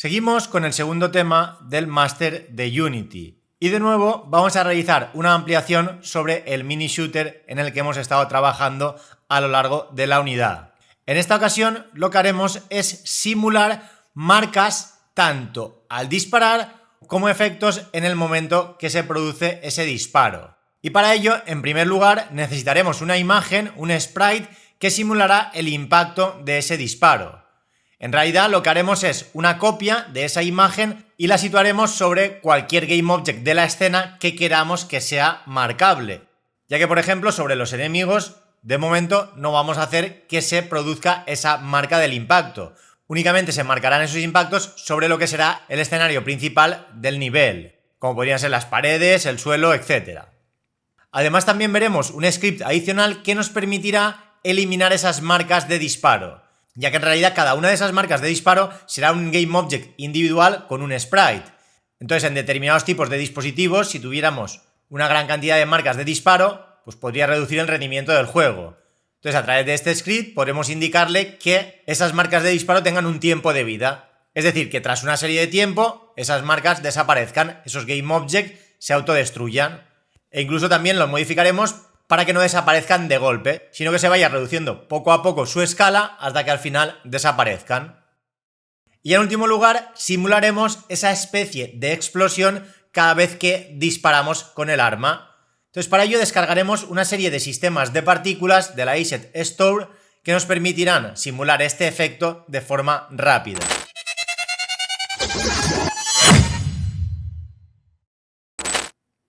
Seguimos con el segundo tema del máster de Unity. Y de nuevo vamos a realizar una ampliación sobre el mini shooter en el que hemos estado trabajando a lo largo de la unidad. En esta ocasión lo que haremos es simular marcas tanto al disparar como efectos en el momento que se produce ese disparo. Y para ello, en primer lugar, necesitaremos una imagen, un sprite, que simulará el impacto de ese disparo. En realidad lo que haremos es una copia de esa imagen y la situaremos sobre cualquier GameObject de la escena que queramos que sea marcable. Ya que, por ejemplo, sobre los enemigos, de momento no vamos a hacer que se produzca esa marca del impacto. Únicamente se marcarán esos impactos sobre lo que será el escenario principal del nivel, como podrían ser las paredes, el suelo, etc. Además también veremos un script adicional que nos permitirá eliminar esas marcas de disparo, ya que en realidad cada una de esas marcas de disparo será un GameObject individual con un sprite. Entonces, en determinados tipos de dispositivos, si tuviéramos una gran cantidad de marcas de disparo, pues podría reducir el rendimiento del juego. Entonces, a través de este script podremos indicarle que esas marcas de disparo tengan un tiempo de vida. Es decir, que tras una serie de tiempo, esas marcas desaparezcan, esos GameObject se autodestruyan. E incluso también los modificaremos para que no desaparezcan de golpe, sino que se vaya reduciendo poco a poco su escala hasta que al final desaparezcan. Y en último lugar, simularemos esa especie de explosión cada vez que disparamos con el arma. Entonces, para ello descargaremos una serie de sistemas de partículas de la Asset Store que nos permitirán simular este efecto de forma rápida.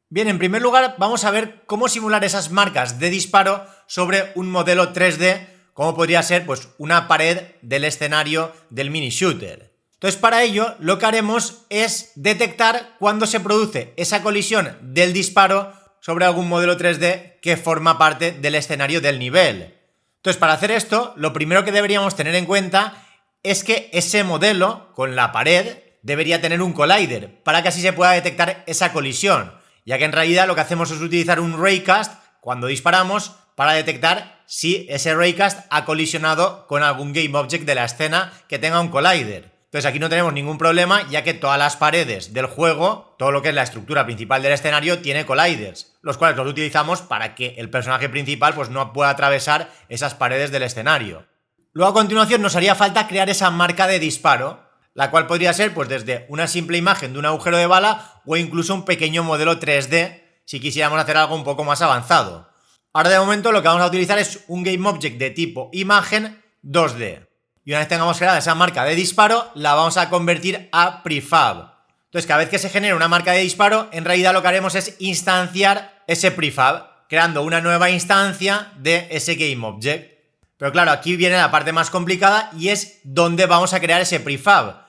Bien, en primer lugar vamos a ver cómo simular esas marcas de disparo sobre un modelo 3D, como podría ser pues una pared del escenario del mini shooter. Entonces, para ello lo que haremos es detectar cuando se produce esa colisión del disparo sobre algún modelo 3D que forma parte del escenario del nivel. Entonces, para hacer esto, lo primero que deberíamos tener en cuenta es que ese modelo con la pared debería tener un collider para que así se pueda detectar esa colisión, ya que en realidad lo que hacemos es utilizar un raycast cuando disparamos para detectar si ese raycast ha colisionado con algún GameObject de la escena que tenga un collider. Entonces aquí no tenemos ningún problema, ya que todas las paredes del juego, todo lo que es la estructura principal del escenario, tiene colliders, los cuales los utilizamos para que el personaje principal pues no pueda atravesar esas paredes del escenario. Luego, a continuación, nos haría falta crear esa marca de disparo, la cual podría ser pues desde una simple imagen de un agujero de bala o incluso un pequeño modelo 3D si quisiéramos hacer algo un poco más avanzado. Ahora, de momento, lo que vamos a utilizar es un GameObject de tipo imagen 2D. Y una vez tengamos creada esa marca de disparo, la vamos a convertir a prefab. Entonces, cada vez que se genere una marca de disparo, en realidad lo que haremos es instanciar ese prefab, creando una nueva instancia de ese GameObject. Pero claro, aquí viene la parte más complicada y es dónde vamos a crear ese prefab.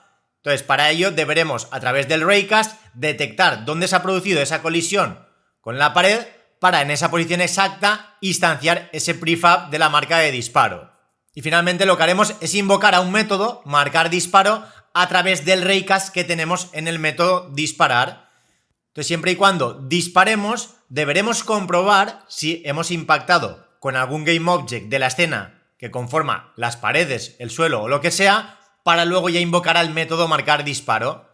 Entonces, para ello deberemos, a través del raycast, detectar dónde se ha producido esa colisión con la pared para, en esa posición exacta, instanciar ese prefab de la marca de disparo. Y finalmente lo que haremos es invocar a un método, marcar disparo, a través del raycast que tenemos en el método disparar. Entonces, siempre y cuando disparemos, deberemos comprobar si hemos impactado con algún GameObject de la escena que conforma las paredes, el suelo o lo que sea, para luego ya invocar al método marcar disparo.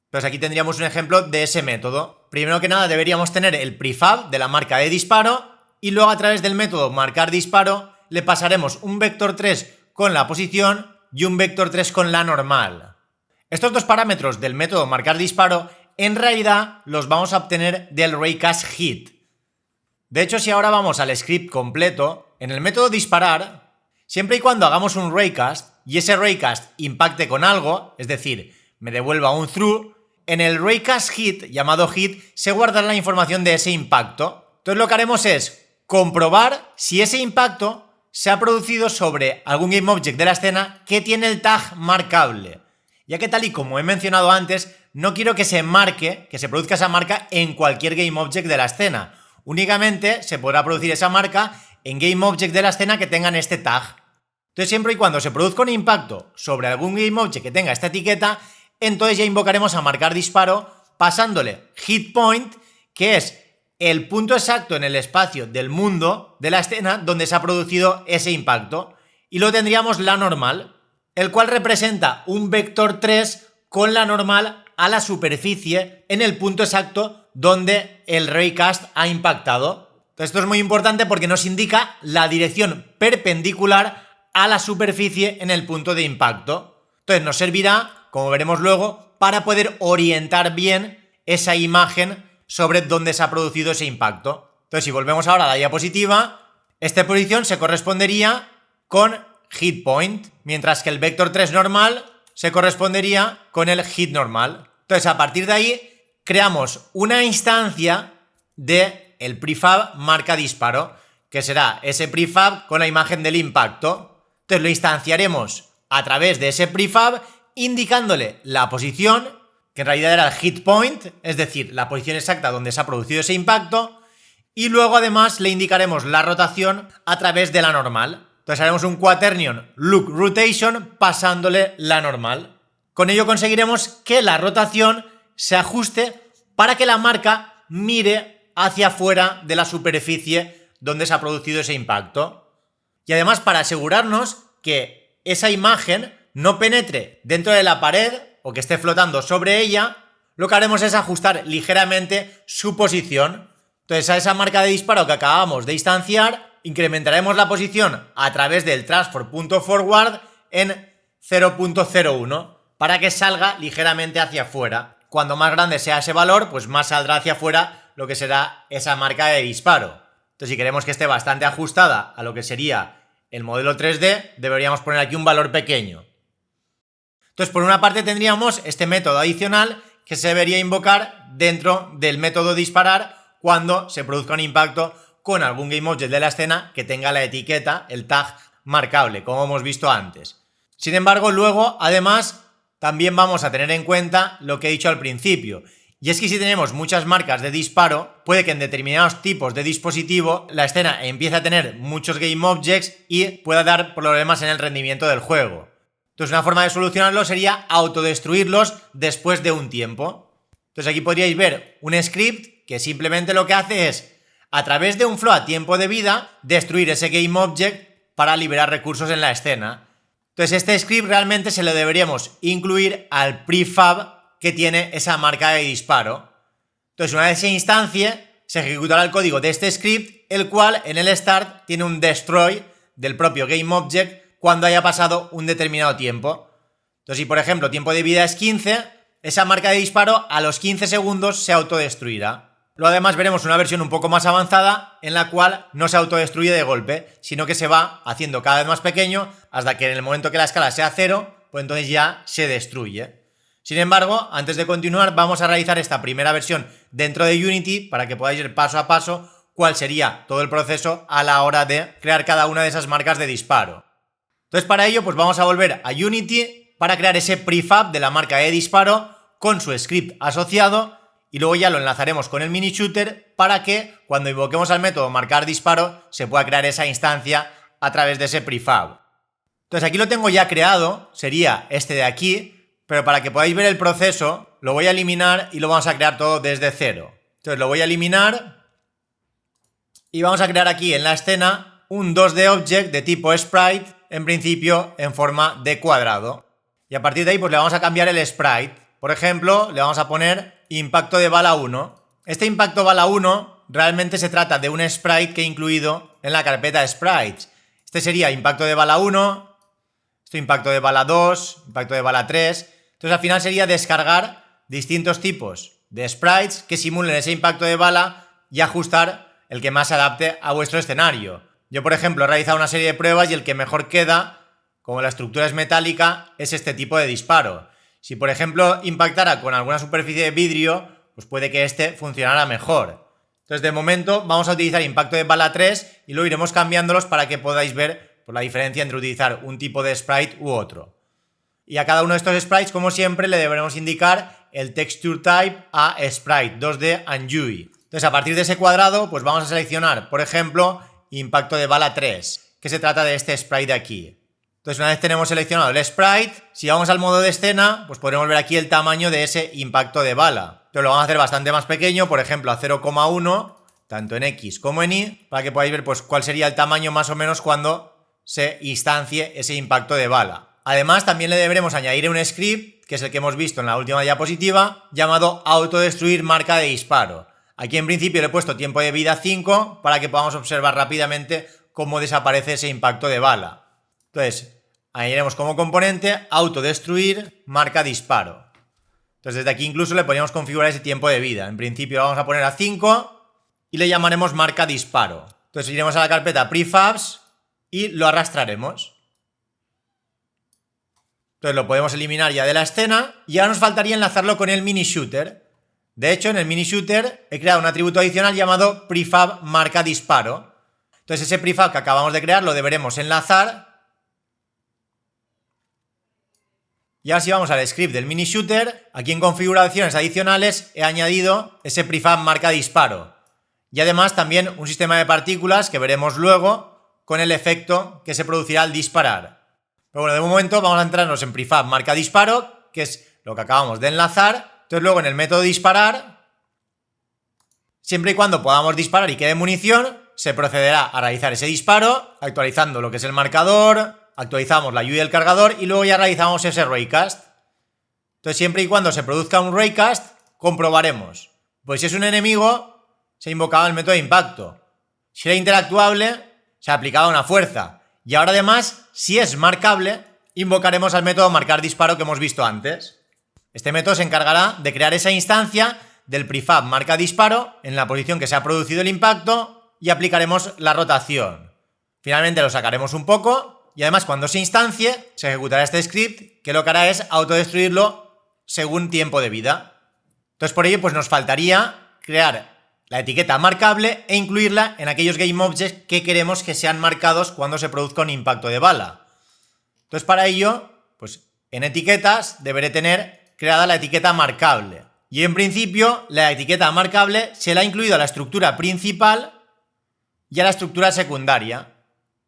Entonces aquí tendríamos un ejemplo de ese método. Primero que nada deberíamos tener el prefab de la marca de disparo y luego, a través del método marcar disparo, le pasaremos un vector 3 con la posición y un vector 3 con la normal. Estos dos parámetros del método marcar disparo en realidad los vamos a obtener del raycast hit. De hecho, si ahora vamos al script completo, en el método disparar, siempre y cuando hagamos un raycast y ese raycast impacte con algo, es decir, me devuelva un through, en el raycast hit, llamado hit, se guardará la información de ese impacto. Entonces lo que haremos es comprobar si ese impacto se ha producido sobre algún GameObject de la escena que tiene el tag marcable, ya que, tal y como he mencionado antes, no quiero que se marque, que se produzca esa marca en cualquier GameObject de la escena. Únicamente se podrá producir esa marca en GameObject de la escena que tengan este tag. Entonces, siempre y cuando se produzca un impacto sobre algún GameObject que tenga esta etiqueta, entonces ya invocaremos a marcar disparo pasándole hit point, que es el punto exacto en el espacio del mundo de la escena donde se ha producido ese impacto, y luego tendríamos la normal, el cual representa un vector 3 con la normal a la superficie en el punto exacto donde el raycast ha impactado. Entonces, esto es muy importante porque nos indica la dirección perpendicular a la superficie en el punto de impacto. Entonces nos servirá, como veremos luego, para poder orientar bien esa imagen sobre dónde se ha producido ese impacto. Entonces, si volvemos ahora a la diapositiva, esta posición se correspondería con hit point, mientras que el vector 3 normal se correspondería con el hit normal. Entonces, a partir de ahí, creamos una instancia de el prefab marca disparo, que será ese prefab con la imagen del impacto. Entonces, lo instanciaremos a través de ese prefab, indicándole la posición, que en realidad era el hit point, es decir, la posición exacta donde se ha producido ese impacto, y luego además le indicaremos la rotación a través de la normal. Entonces haremos un quaternion look rotation pasándole la normal. Con ello conseguiremos que la rotación se ajuste para que la marca mire hacia afuera de la superficie donde se ha producido ese impacto. Y además, para asegurarnos que esa imagen no penetre dentro de la pared o que esté flotando sobre ella, lo que haremos es ajustar ligeramente su posición. Entonces, a esa marca de disparo que acabamos de instanciar, incrementaremos la posición a través del transfer.forward en 0.01 para que salga ligeramente hacia afuera. Cuando más grande sea ese valor, pues más saldrá hacia afuera lo que será esa marca de disparo. Entonces, si queremos que esté bastante ajustada a lo que sería el modelo 3D, deberíamos poner aquí un valor pequeño. Entonces, por una parte tendríamos este método adicional que se debería invocar dentro del método disparar cuando se produzca un impacto con algún GameObject de la escena que tenga la etiqueta, el tag marcable, como hemos visto antes. Sin embargo, luego, además, también vamos a tener en cuenta lo que he dicho al principio. Y es que si tenemos muchas marcas de disparo, puede que en determinados tipos de dispositivo la escena empiece a tener muchos GameObjects y pueda dar problemas en el rendimiento del juego. Entonces, una forma de solucionarlo sería autodestruirlos después de un tiempo. Entonces, aquí podríais ver un script que simplemente lo que hace es, a través de un flow a tiempo de vida, destruir ese GameObject para liberar recursos en la escena. Entonces, este script realmente se lo deberíamos incluir al prefab que tiene esa marca de disparo. Entonces, una vez se instancie, se ejecutará el código de este script, el cual en el start tiene un destroy del propio GameObject cuando haya pasado un determinado tiempo. Entonces, si por ejemplo tiempo de vida es 15, esa marca de disparo a los 15 segundos se autodestruirá. Luego además veremos una versión un poco más avanzada en la cual no se autodestruye de golpe, sino que se va haciendo cada vez más pequeño hasta que en el momento que la escala sea 0, pues entonces ya se destruye. Sin embargo, antes de continuar, vamos a realizar esta primera versión dentro de Unity para que podáis ver paso a paso cuál sería todo el proceso a la hora de crear cada una de esas marcas de disparo. Entonces, para ello, pues vamos a volver a Unity para crear ese prefab de la marca de disparo con su script asociado y luego ya lo enlazaremos con el mini shooter para que cuando invoquemos al método marcar disparo se pueda crear esa instancia a través de ese prefab. Entonces, aquí lo tengo ya creado, sería este de aquí, pero para que podáis ver el proceso, lo voy a eliminar y lo vamos a crear todo desde cero. Entonces lo voy a eliminar y vamos a crear aquí en la escena un 2D object de tipo sprite, en principio en forma de cuadrado. Y a partir de ahí pues le vamos a cambiar el sprite. Por ejemplo, le vamos a poner impacto de bala 1. Este impacto bala 1 realmente se trata de un sprite que he incluido en la carpeta sprites. Este sería impacto de bala 1, esto impacto de bala 2, impacto de bala 3... Entonces al final sería descargar distintos tipos de sprites que simulen ese impacto de bala y ajustar el que más se adapte a vuestro escenario. Yo, por ejemplo, he realizado una serie de pruebas y el que mejor queda, como la estructura es metálica, es este tipo de disparo. Si, por ejemplo, impactara con alguna superficie de vidrio, pues puede que este funcionara mejor. Entonces, de momento, vamos a utilizar impacto de bala 3 y luego iremos cambiándolos para que podáis ver la diferencia entre utilizar un tipo de sprite u otro. Y a cada uno de estos sprites, como siempre, le deberemos indicar el texture type a sprite 2D and UI. Entonces, a partir de ese cuadrado, pues vamos a seleccionar, por ejemplo, impacto de bala 3, que se trata de este sprite de aquí. Entonces, una vez tenemos seleccionado el sprite, si vamos al modo de escena, pues podremos ver aquí el tamaño de ese impacto de bala. Entonces, lo vamos a hacer bastante más pequeño, por ejemplo, a 0,1, tanto en X como en Y, para que podáis ver pues cuál sería el tamaño más o menos cuando se instancie ese impacto de bala. Además, también le deberemos añadir un script que es el que hemos visto en la última diapositiva, llamado autodestruir marca de disparo. Aquí en principio le he puesto tiempo de vida 5 para que podamos observar rápidamente cómo desaparece ese impacto de bala. Entonces, añadiremos como componente autodestruir marca disparo. Entonces desde aquí incluso le podríamos configurar ese tiempo de vida. En principio lo vamos a poner a 5 y le llamaremos marca disparo. Entonces iremos a la carpeta prefabs y lo arrastraremos. Entonces lo podemos eliminar ya de la escena y ahora nos faltaría enlazarlo con el mini shooter. De hecho, en el mini shooter he creado un atributo adicional llamado prefab marca disparo. Entonces ese prefab que acabamos de crear lo deberemos enlazar. Y ahora si vamos al script del mini shooter, aquí en configuraciones adicionales he añadido ese prefab marca disparo. Y además también un sistema de partículas que veremos luego con el efecto que se producirá al disparar. Pero bueno, de momento vamos a entrarnos en prefab marca disparo, que es lo que acabamos de enlazar. Entonces luego en el método disparar, siempre y cuando podamos disparar y quede munición, se procederá a realizar ese disparo, actualizando lo que es el marcador, actualizamos la UI del cargador y luego ya realizamos ese raycast. Entonces siempre y cuando se produzca un raycast, comprobaremos. Pues si es un enemigo, se invocaba el método de impacto. Si era interactuable, se aplicaba una fuerza. Y ahora además, si es marcable, invocaremos al método marcar disparo que hemos visto antes. Este método se encargará de crear esa instancia del prefab marca disparo en la posición que se ha producido el impacto y aplicaremos la rotación. Finalmente lo sacaremos un poco y además cuando se instancie se ejecutará este script que lo que hará es autodestruirlo según tiempo de vida. Entonces por ello pues nos faltaría crear la etiqueta marcable e incluirla en aquellos GameObjects que queremos que sean marcados cuando se produzca un impacto de bala. Entonces para ello, pues en etiquetas deberé tener creada la etiqueta marcable. Y en principio la etiqueta marcable se la ha incluido a la estructura principal y a la estructura secundaria,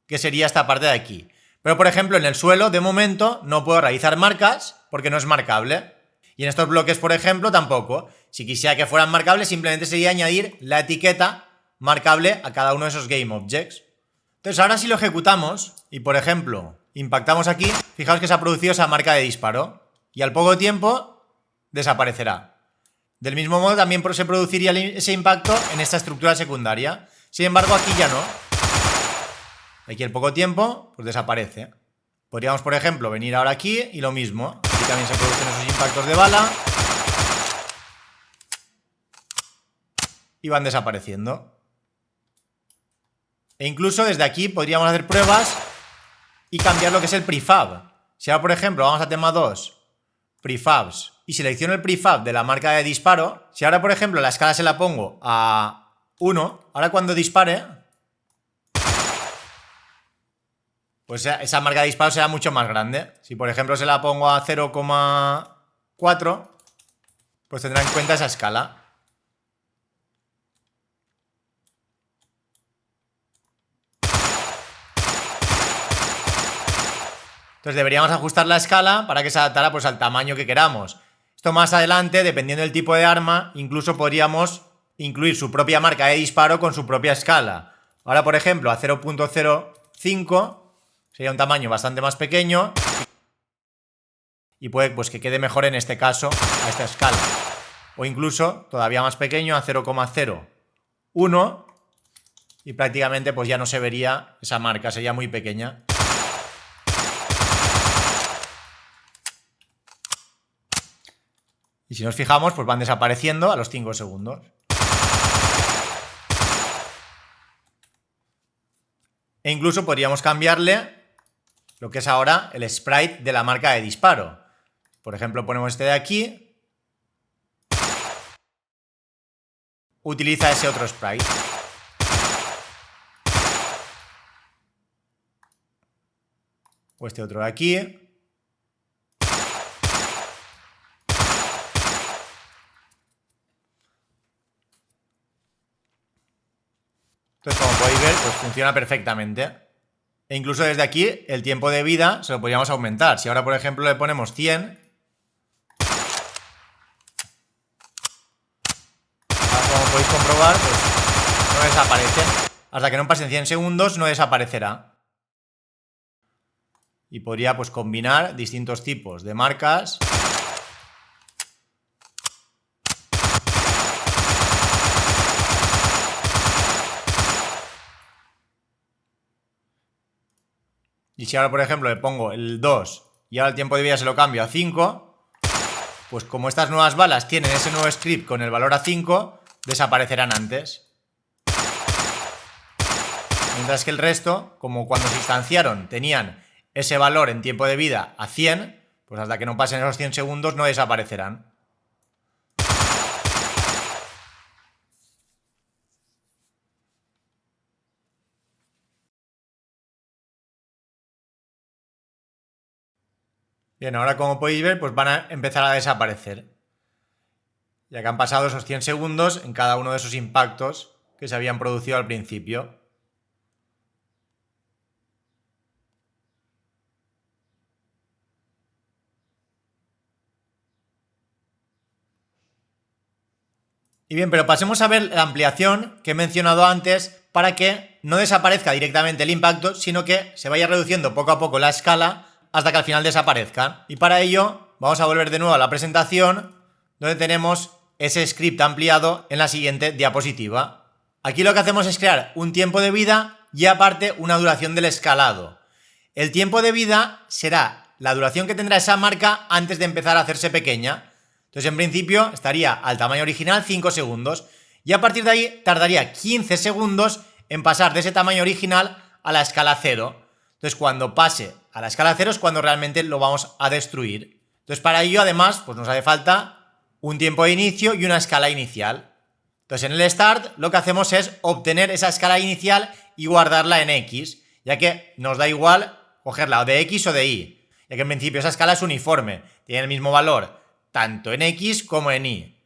que sería esta parte de aquí. Pero por ejemplo en el suelo de momento no puedo realizar marcas porque no es marcable. Y en estos bloques por ejemplo tampoco. Si quisiera que fueran marcables simplemente sería añadir la etiqueta marcable a cada uno de esos GameObjects. Entonces ahora si lo ejecutamos y por ejemplo impactamos aquí, fijaos que se ha producido esa marca de disparo. Y al poco tiempo desaparecerá. Del mismo modo también se produciría ese impacto en esta estructura secundaria. Sin embargo aquí ya no. Aquí al poco tiempo pues desaparece. Podríamos por ejemplo venir ahora aquí y lo mismo. Aquí también se producen esos impactos de bala. Y van desapareciendo. E incluso desde aquí podríamos hacer pruebas y cambiar lo que es el prefab. Si ahora por ejemplo vamos a tema 2, prefabs, y selecciono el prefab de la marca de disparo, si ahora por ejemplo la escala se la pongo a 1, ahora cuando dispare, pues esa marca de disparo será mucho más grande. Si por ejemplo se la pongo a 0,4, pues tendrá en cuenta esa escala. Entonces deberíamos ajustar la escala para que se adaptara pues al tamaño que queramos. Esto más adelante, dependiendo del tipo de arma, incluso podríamos incluir su propia marca de disparo con su propia escala. Ahora, por ejemplo, a 0.05 sería un tamaño bastante más pequeño y puede pues que quede mejor en este caso a esta escala. O incluso todavía más pequeño a 0,01 y prácticamente pues ya no se vería esa marca, sería muy pequeña. Y si nos fijamos, pues van desapareciendo a los 5 segundos. E incluso podríamos cambiarle lo que es ahora el sprite de la marca de disparo. Por ejemplo, ponemos este de aquí. Utiliza ese otro sprite. O este otro de aquí. Entonces, como podéis ver, pues funciona perfectamente. E incluso desde aquí, el tiempo de vida se lo podríamos aumentar. Si ahora, por ejemplo, le ponemos 100... Ahora, como podéis comprobar, pues no desaparece. Hasta que no pasen 100 segundos, no desaparecerá. Y podría, pues, combinar distintos tipos de marcas Y si ahora, por ejemplo, le pongo el 2 y ahora el tiempo de vida se lo cambio a 5, pues como estas nuevas balas tienen ese nuevo script con el valor a 5, desaparecerán antes. Mientras que el resto, como cuando se instanciaron tenían ese valor en tiempo de vida a 100, pues hasta que no pasen esos 100 segundos no desaparecerán. Bien, ahora como podéis ver, pues van a empezar a desaparecer. Ya que han pasado esos 100 segundos en cada uno de esos impactos que se habían producido al principio. Y bien, pero pasemos a ver la ampliación que he mencionado antes para que no desaparezca directamente el impacto, sino que se vaya reduciendo poco a poco la escala hasta que al final desaparezca. Y para ello vamos a volver de nuevo a la presentación, donde tenemos ese script ampliado en la siguiente diapositiva. Aquí lo que hacemos es crear un tiempo de vida y aparte una duración del escalado. El tiempo de vida será la duración que tendrá esa marca antes de empezar a hacerse pequeña. Entonces, en principio, estaría al tamaño original 5 segundos y a partir de ahí tardaría 15 segundos en pasar de ese tamaño original a la escala 0. Entonces, cuando pase a la escala 0 es cuando realmente lo vamos a destruir. Entonces, para ello, además, pues nos hace falta un tiempo de inicio y una escala inicial. Entonces, en el start lo que hacemos es obtener esa escala inicial y guardarla en X, ya que nos da igual cogerla de X o de Y, ya que en principio esa escala es uniforme, tiene el mismo valor tanto en X como en Y.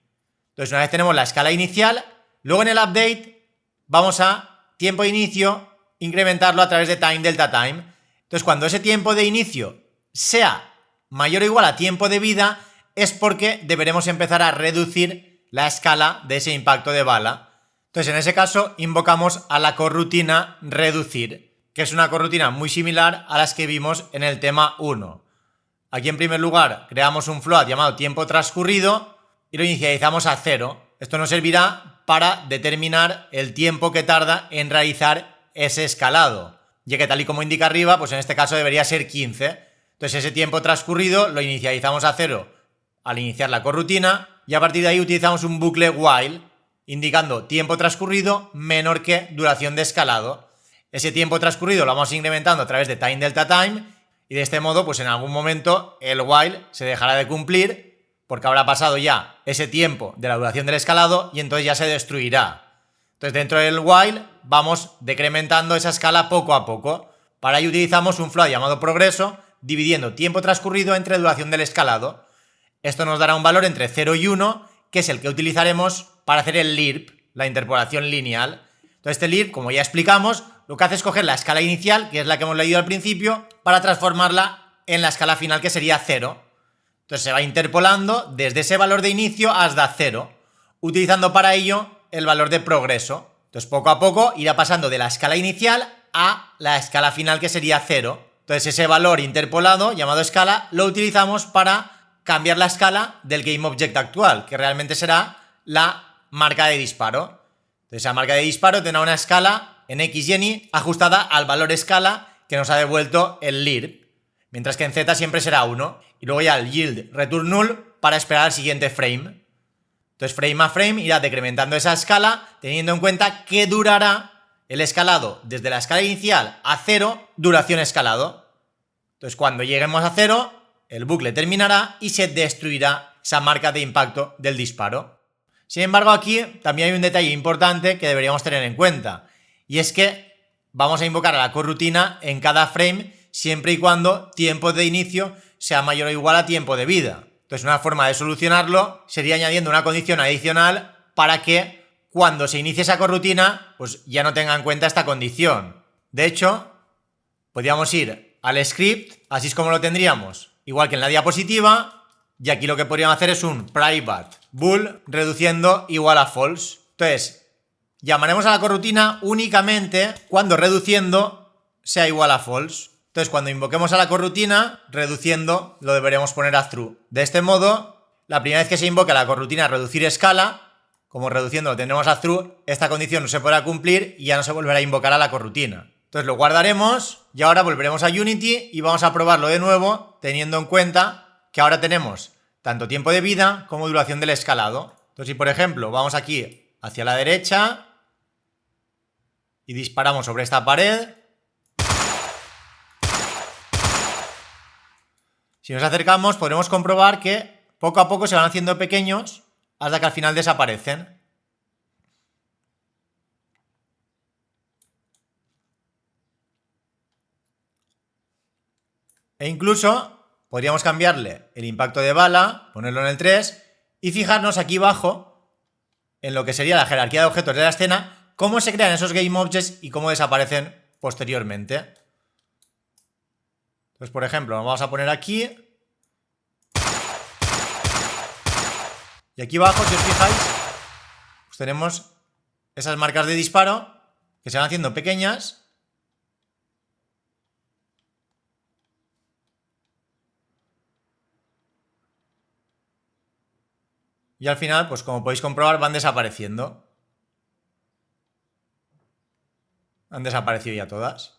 Entonces, una vez tenemos la escala inicial, luego en el update vamos a tiempo de inicio, incrementarlo a través de time delta time. Entonces, cuando ese tiempo de inicio sea mayor o igual a tiempo de vida, es porque deberemos empezar a reducir la escala de ese impacto de bala. Entonces, en ese caso, invocamos a la corrutina reducir, que es una corrutina muy similar a las que vimos en el tema 1. Aquí, en primer lugar, creamos un float llamado tiempo transcurrido y lo inicializamos a 0. Esto nos servirá para determinar el tiempo que tarda en realizar ese escalado, ya que tal y como indica arriba, pues en este caso debería ser 15. Entonces, ese tiempo transcurrido lo inicializamos a 0 al iniciar la corrutina y a partir de ahí utilizamos un bucle while indicando tiempo transcurrido menor que duración de escalado. Ese tiempo transcurrido lo vamos incrementando a través de time delta time y de este modo pues en algún momento el while se dejará de cumplir porque habrá pasado ya ese tiempo de la duración del escalado y entonces ya se destruirá. Entonces dentro del while vamos decrementando esa escala poco a poco. Para ello utilizamos un float llamado progreso dividiendo tiempo transcurrido entre duración del escalado. Esto nos dará un valor entre 0 y 1, que es el que utilizaremos para hacer el LIRP, la interpolación lineal. Entonces este LIRP, como ya explicamos, lo que hace es coger la escala inicial, que es la que hemos leído al principio, para transformarla en la escala final, que sería 0. Entonces se va interpolando desde ese valor de inicio hasta 0, utilizando para ello el valor de progreso. Entonces poco a poco irá pasando de la escala inicial a la escala final, que sería 0. Entonces ese valor interpolado, llamado escala, lo utilizamos para cambiar la escala del GameObject actual, que realmente será la marca de disparo. Entonces esa marca de disparo tendrá una escala en X y en Y ajustada al valor escala que nos ha devuelto el LIRP, mientras que en Z siempre será 1. Y luego ya el yield return null para esperar al siguiente frame. Entonces frame a frame irá decrementando esa escala teniendo en cuenta que durará el escalado desde la escala inicial a 0, duración escalado. Entonces cuando lleguemos a 0, el bucle terminará y se destruirá esa marca de impacto del disparo. Sin embargo, aquí también hay un detalle importante que deberíamos tener en cuenta, y es que vamos a invocar a la corrutina en cada frame siempre y cuando tiempo de inicio sea mayor o igual a tiempo de vida. Entonces, una forma de solucionarlo sería añadiendo una condición adicional para que cuando se inicie esa corrutina, pues ya no tenga en cuenta esta condición. De hecho, podríamos ir al script, así es como lo tendríamos, igual que en la diapositiva, y aquí lo que podríamos hacer es un private bool reduciendo igual a false. Entonces, llamaremos a la corrutina únicamente cuando reduciendo sea igual a false. Entonces, cuando invoquemos a la corrutina, reduciendo lo deberemos poner a true. De este modo, la primera vez que se invoque la corrutina reducir escala, como reduciendo lo tendremos a true, esta condición no se podrá cumplir y ya no se volverá a invocar a la corrutina. Entonces lo guardaremos y ahora volveremos a Unity y vamos a probarlo de nuevo, teniendo en cuenta que ahora tenemos tanto tiempo de vida como duración del escalado. Entonces si por ejemplo vamos aquí hacia la derecha y disparamos sobre esta pared, si nos acercamos podremos comprobar que poco a poco se van haciendo pequeños hasta que al final desaparecen. E incluso podríamos cambiarle el impacto de bala, ponerlo en el 3 y fijarnos aquí abajo en lo que sería la jerarquía de objetos de la escena, cómo se crean esos game objects y cómo desaparecen posteriormente. Entonces, por ejemplo, lo vamos a poner aquí. Y aquí abajo, si os fijáis, pues tenemos esas marcas de disparo que se van haciendo pequeñas. Y al final, pues como podéis comprobar, van desapareciendo. Han desaparecido ya todas.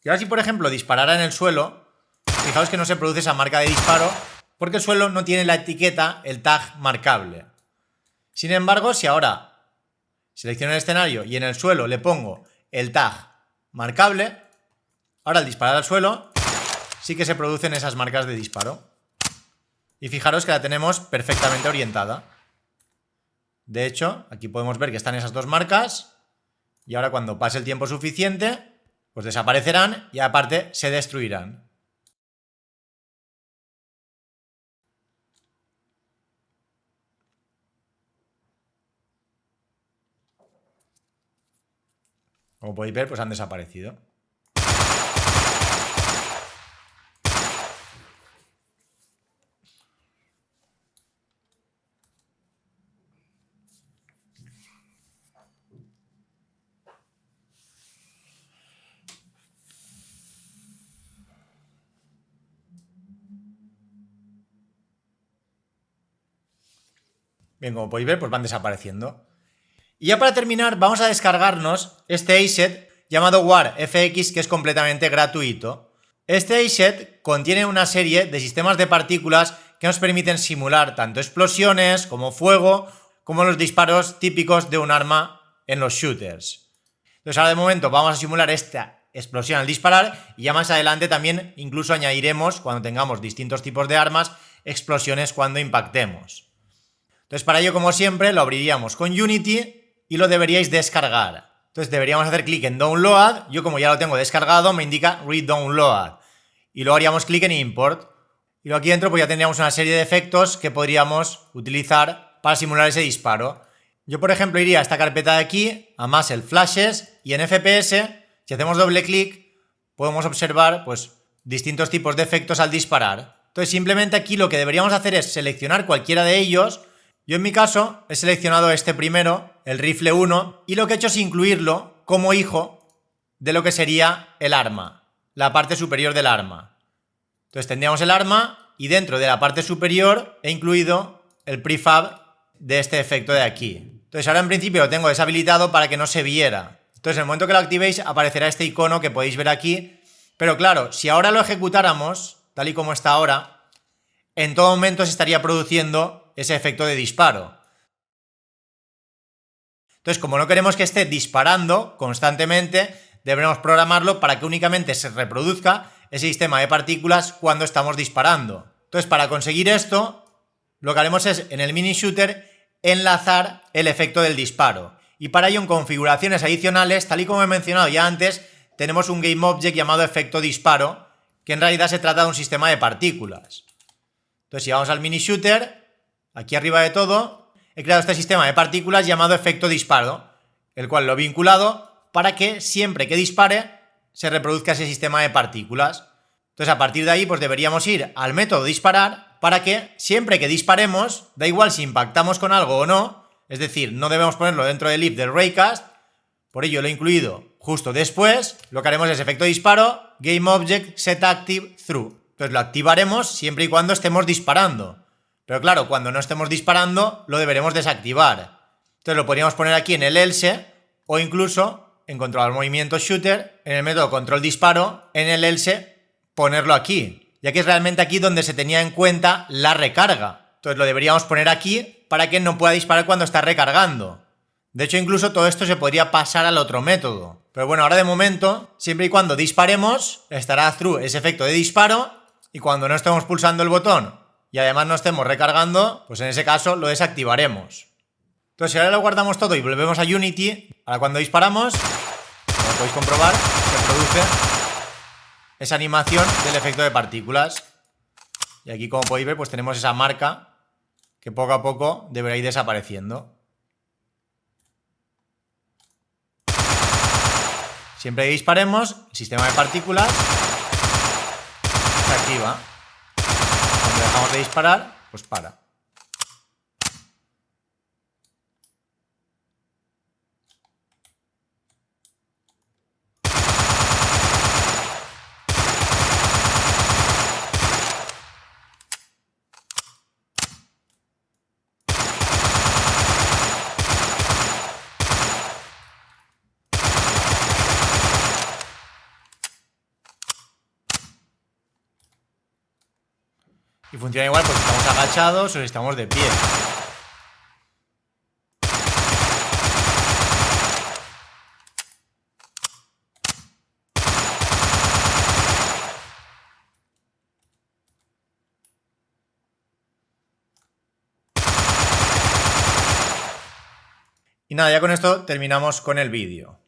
Y ahora si, por ejemplo, disparara en el suelo, fijaos que no se produce esa marca de disparo porque el suelo no tiene la etiqueta, el tag marcable. Sin embargo, si ahora selecciono el escenario y en el suelo le pongo el tag marcable, ahora al disparar al suelo sí que se producen esas marcas de disparo. Y fijaros que la tenemos perfectamente orientada. De hecho, aquí podemos ver que están esas dos marcas y ahora cuando pase el tiempo suficiente, pues desaparecerán y aparte se destruirán. Como podéis ver, pues han desaparecido. Bien, como podéis ver, pues van desapareciendo. Y ya para terminar, vamos a descargarnos este asset llamado War FX, que es completamente gratuito. Este asset contiene una serie de sistemas de partículas que nos permiten simular tanto explosiones como fuego, como los disparos típicos de un arma en los shooters. Entonces ahora de momento vamos a simular esta explosión al disparar y ya más adelante también incluso añadiremos, cuando tengamos distintos tipos de armas, explosiones cuando impactemos. Entonces para ello, como siempre, lo abriríamos con Unity y lo deberíais descargar. Entonces deberíamos hacer clic en Download. Yo, como ya lo tengo descargado, me indica Redownload. Y luego haríamos clic en Import. Y luego aquí dentro pues ya tendríamos una serie de efectos que podríamos utilizar para simular ese disparo. Yo, por ejemplo, iría a esta carpeta de aquí, a Muzzle Flashes, y en FPS, si hacemos doble clic, podemos observar pues distintos tipos de efectos al disparar. Entonces simplemente aquí lo que deberíamos hacer es seleccionar cualquiera de ellos. Yo en mi caso he seleccionado este primero, el rifle 1, y lo que he hecho es incluirlo como hijo de lo que sería el arma, la parte superior del arma. Entonces tendríamos el arma y dentro de la parte superior he incluido el prefab de este efecto de aquí. Entonces ahora en principio lo tengo deshabilitado para que no se viera. Entonces en el momento que lo activéis aparecerá este icono que podéis ver aquí, pero claro, si ahora lo ejecutáramos, tal y como está ahora, en todo momento se estaría produciendo ese efecto de disparo. Entonces, como no queremos que esté disparando constantemente, deberemos programarlo para que únicamente se reproduzca ese sistema de partículas cuando estamos disparando. Entonces, para conseguir esto, lo que haremos es, en el mini shooter, enlazar el efecto del disparo. Y para ello, en configuraciones adicionales, tal y como he mencionado ya antes, tenemos un game object llamado efecto disparo, que en realidad se trata de un sistema de partículas. Entonces, si vamos al mini shooter, aquí arriba de todo, he creado este sistema de partículas llamado efecto disparo, el cual lo he vinculado para que siempre que dispare se reproduzca ese sistema de partículas. Entonces a partir de ahí pues deberíamos ir al método disparar para que siempre que disparemos, da igual si impactamos con algo o no, es decir, no debemos ponerlo dentro del if del raycast, por ello lo he incluido justo después. Lo que haremos es efecto disparo, game object set active through. Entonces lo activaremos siempre y cuando estemos disparando. Pero claro, cuando no estemos disparando, lo deberemos desactivar. Entonces lo podríamos poner aquí en el else o incluso en controlar movimiento shooter, en el método control disparo, en el else ponerlo aquí, ya que es realmente aquí donde se tenía en cuenta la recarga. Entonces lo deberíamos poner aquí para que no pueda disparar cuando está recargando. De hecho, incluso todo esto se podría pasar al otro método. Pero bueno, ahora de momento, siempre y cuando disparemos, estará through ese efecto de disparo, y cuando no estemos pulsando el botón y además no estemos recargando, pues en ese caso lo desactivaremos. Entonces, si ahora lo guardamos todo y volvemos a Unity, ahora cuando disparamos, como podéis comprobar, se produce esa animación del efecto de partículas. Y aquí, como podéis ver, pues tenemos esa marca que poco a poco deberá ir desapareciendo. Siempre que disparemos, el sistema de partículas se activa. Cuando dejamos de disparar, pues para. Y funciona igual pues si estamos agachados o si estamos de pie. Y nada, ya con esto terminamos con el vídeo.